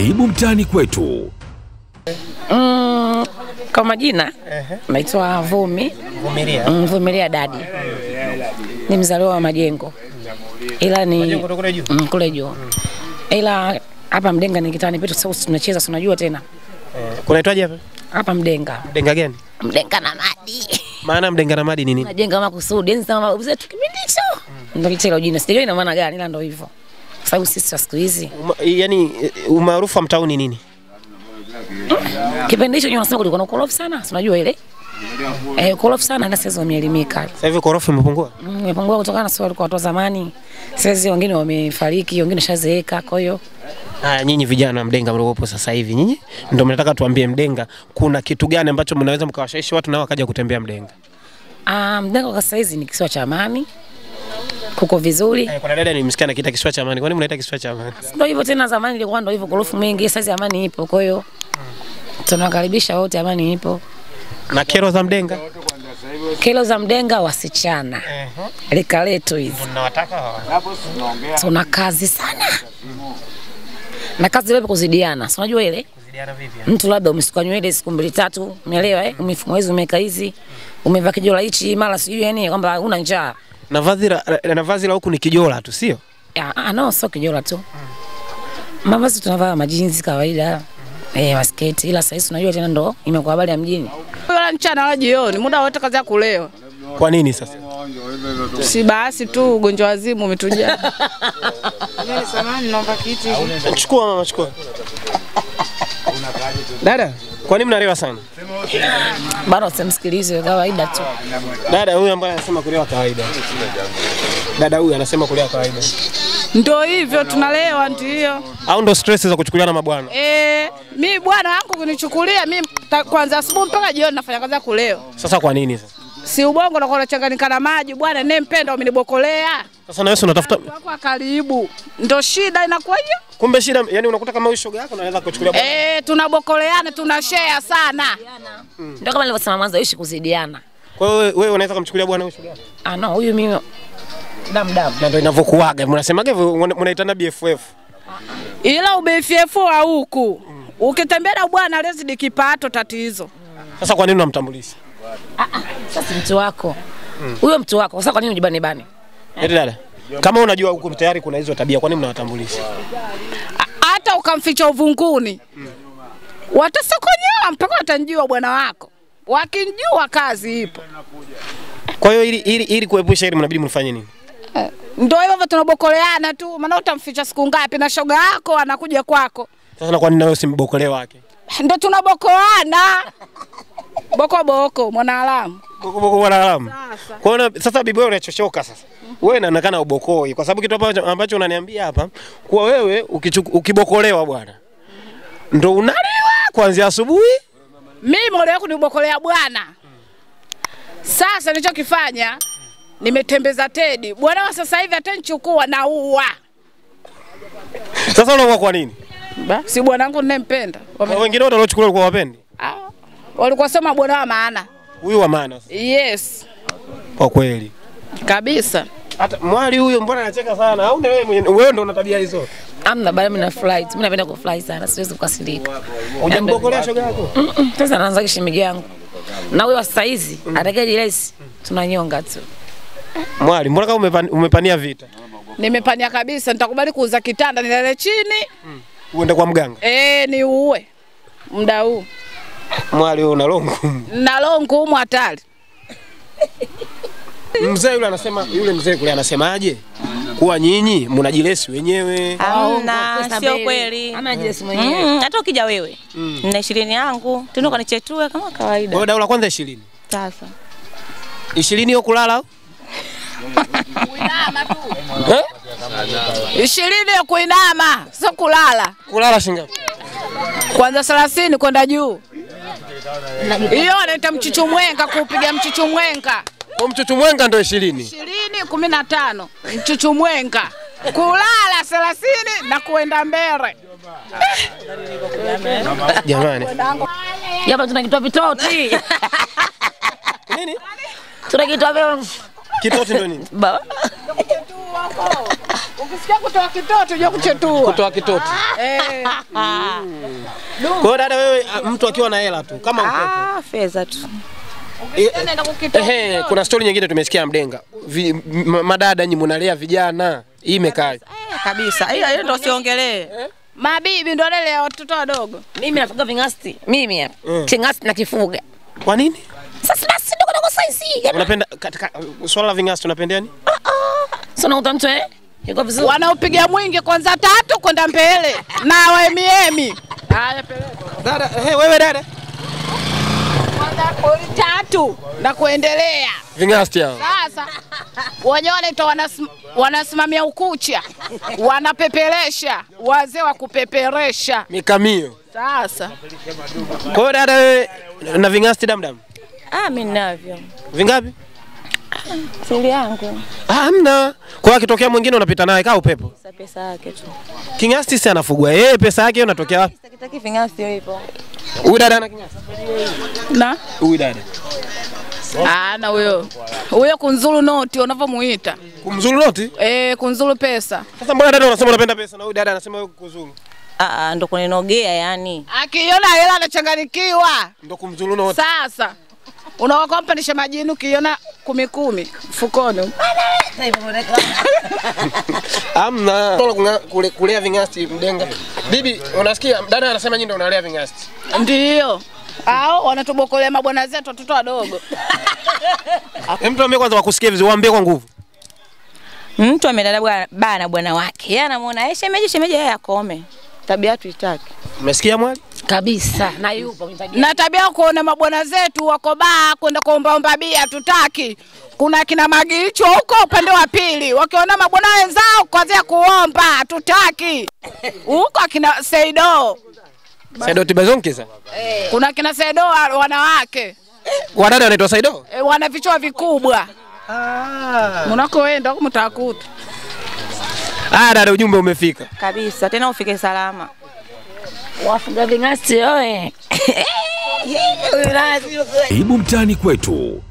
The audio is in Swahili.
Karibu mtaani kwetu. Kwa majina naitwa Vumilia Dadi. Ni mzaliwa wa Majengo. Ila ni kule juu. Ila hapa Mdenga ni kitani petu, sasa tunacheza tunajua tena. Kunaitwaje hapa? Hapa Mdenga. Mdenga gani? Mdenga na Madi. Maana Mdenga na Madi ni nini? Majenga makusudi, yani kama babu zetu kipindi hicho. Ndio kichela jina. Sijui ina maana gani, ila ndio hivyo. Sababu sisi wa siku hizi. Yaani umaarufu wa mtaani nini? Kipindi hicho unasema kulikuwa na ukorofi sana, unajua ile? Ukorofi sana na sasa wameelimika. Sasa hivi ukorofi umepungua? Umepungua kutokana na sio walikuwa watu wa zamani. Sasa wengine wamefariki, wengine shazeeka, kwa hiyo nyinyi vijana wa Mdenga mliopo sasa hivi, nyinyi ndio mnataka tuambie Mdenga kuna kitu gani ambacho mnaweza mkawashawishi watu nao wakaja kutembea Mdenga? Mdenga kwa sasa hizi ni kisiwa cha amani. Kuko vizuri. Kuna dada nimesikia anakiita kisiwa cha amani. Kwa nini mnaita kisiwa cha amani? Ndio hivyo tena, zamani ilikuwa ndio hivyo, korofu mengi, sasa amani ipo, kwa hiyo tunakaribisha wote, amani ipo. Na kero za Mdenga? Kero za Mdenga wasichana. Rika letu hizi. Tunawataka tuna kazi sana. Na kazi ile kuzidiana. Si unajua ile? Kuzidiana vipi? Mtu labda umesuka nywele siku 2-3, umeelewa Umefunga hizo umeka hizi. Umevaa kijola hichi mara sijui yani kwamba una njaa. Na vazi la huku ni kijola tu, sio? No, sio kijola tu. Mavazi tunavaa majinsi kawaida. Masketi, ila sasa unajua tena ndo imekuwa habari ya mjini. Wala mchana wala jioni, muda wote kazi ya kulewa. Kwa nini sasa? Si basi tu ugonjwa wazimu umetujia. Mimi samani naomba kiti. Chukua mama, chukua. Dada, kwa nini mnalewa sana? Bado usimsikilize, kawaida tu. Dada huyu ambaye anasema kulewa kawaida. Dada huyu anasema kulewa kawaida. Ndio hivyo tunalewa ndio. Au ndo stress za kuchukuliana na mabwana? Mimi bwana wangu kunichukulia mimi kwanza asubuhi mpaka jioni nafanya kazi ya kulewa. Sasa kwa nini sasa? Si ubongo na kunachanganyika na maji bwana, ninempenda umenibokolea. Sasa na wewe unatafuta wako karibu. Ndio shida inakuwa hiyo. Kumbe shida yani unakuta kama huyu shoga yako unaweza kuchukulia bwana. Tunabokoleana, tunashare sana. Ndio kama nilivyosema mwanzo, ishi kuzidiana. Kwa hiyo wewe unaweza kumchukulia bwana huyu shoga yako? No, huyu mimi dam. Na ndio inavyokuaga. Mnasemaje mnaitana BFF? Ila BFF wa huku. Ukitembea na bwana lezi kipato tatizo. Sasa kwa nini unamtambulisha? Sasa mtu wako. Huyo mtu wako. Sasa kwa nini unajibani bani? Dada. Kama unajua huko tayari kuna hizo tabia, kwa nini mnawatambulisha? Hata ukamficha uvunguni. Watasokonyoa mpaka watanjua bwana wako. Wakinjua kazi ipo. Kwa hiyo ili kuepusha hili mnabidi mfanye nini? Ndio hivyo tunabokoleana tu, maana utamficha siku ngapi na shoga yako anakuja kwako. Sasa na kwa nini nawe usimbokolee wake? Ndio tunabokoana. Boko mwanaalamu. Boko mwanaalamu. Kwa hiyo sasa bibi wewe unachochoka sasa. Wewe inaonekana ubokoi kwa sababu kitu ambacho unaniambia hapa kuwa wewe ukibokolewa bwana ndio unalewa kuanzia asubuhi. Mimi leo kunibokolea bwana. Sasa nilichokifanya nimetembeza Teddy. Bwana wa sasa hivi atanichukua na uwa. Sasa unakuwa kwa nini? Si bwanangu ninempenda. Wengine wote waliochukuliwa walikuwa wapendi? Walikuwa sema bwana wa maana. Huyu wa maana. Yes. Kwa kweli. Kabisa. Hata mwali huyo mbona anacheka sana? Au wewe ndio una tabia hizo? Amna, bali mimi na flight. Mimi napenda ku fly sana, siwezi kukasirika. Hujambokolea shoga yako? Sasa naanza kishimigi yangu. Na wewe sasa hizi atakaje lesi tunanyonga tu. Mwali, mbona kama umepania vita? Nimepania kabisa, nitakubali kuuza kitanda nilale chini. Uende kwa mganga? Ni uwe. Muda huu. Mwali wewe una longo. Na longo humu hatari. Mzee yule anasema, yule mzee kule anasemaje? Kuwa nyinyi mnajilesi wenyewe. Hamna, sio kweli. Anajilesi mwenyewe. Hata ukija wewe. Na 20 yangu, tunakuwa nichetue kama kawaida. Wewe dau la kwanza 20. Sasa. 20 hiyo kulala au? Kuinama tu. 20 ya kuinama, sio kulala. Kulala shingapi? Kwanza 30 kwenda juu. Hiyo anaita mchuchumwenga, kupiga mchuchumwenga. Kwa mchuchumwenga ndio 20. 20 15. Mchuchumwenga. Kulala 30 na kuenda mbele. Jamani. Hapa tunakitoa vitoti. Nini? Tunakitoa kitoti ndio nini? Baba. Ukisikia kutoa kitoto unajua kuchetua. Kutoa kitoto. Kwa hiyo dada wewe mtu akiwa na hela tu kama mtoto. Fedha tu. Kuna story nyingine tumesikia Mdenga. Madada nyinyi mnalea vijana. Hii imekaa. Kabisa. Hiyo ndio usiongelee. Mabibi ndio lele watoto wadogo. Mimi nafuga vingasti. Mimi hapa. Chingasti nakifuga. Kwa nini? Sasa basi ndogo size. Unapenda katika swala la vingasti unapendea nini? Sana utamtu yuko vizuri. Wanaopiga mwingi kwanza 3 kwenda mbele na waemiemi. Haya peleka. Dada, wewe dada. Kwanza poli 3 na kuendelea. Vingasti hao. Sasa wenyewe wanaitwa wanasimamia ukucha. Wanapeperesha, wazee wa kupeperesha. Mikamio. Sasa. Kwa hiyo dada wewe na vingasti damdam? Mimi ninavyo. Vingapi? Siri yangu. Hamna. Kwa hiyo akitokea mwingine unapita naye kaa upepo. Pesa yake tu. Kingasti si anafugwa yeye, pesa yake unatokea wapi? Sitaki vingasti hivyo. Huyu dada ana kingasti? Na? Huyu dada. Na huyo kunzulu noti unavyomuita. Kumzulu noti? Kunzulu pesa. Sasa mbona dada unasema unapenda pesa na huyu dada anasema wewe kuzulu? Ndo kuninogea yani. Akiona hela anachanganikiwa. Ndo kumzulu noti. Sasa unawakompanisha majini ukiona 10 mfukoni. Amna. Kulea vingasti Mdenga. Bibi, unasikia dada anasema nyinyi ndio unalea vingasti. Ndio. Hao wanatubokolea mabwana zetu watoto wadogo. Mtu ambaye kwanza wakusikia vizuri waambie kwa nguvu. Mtu amelala bana bwana wake. Yeye anamuona shemeji yeye akome. Tabia tuitaki. Umesikia mwali? Kabisa. Na yupo na tabia kuona mabwana zetu wako baa kwenda kuomba bia tutaki. Kuna kina Magicho huko upande wa pili. Wakiona mabwana wenzao kwanza kuomba tutaki. Huko kina Seido. Saido Tibazonkiza? Kuna kina Saido wanawake. Wadada wanaitwa Saido? Wana vichwa vikubwa. Mnakoenda huko mtakuta. Dada ujumbe umefika. Kabisa, tena ufike salama. Wafuga vingasti oe. Ibu mtani kwetu.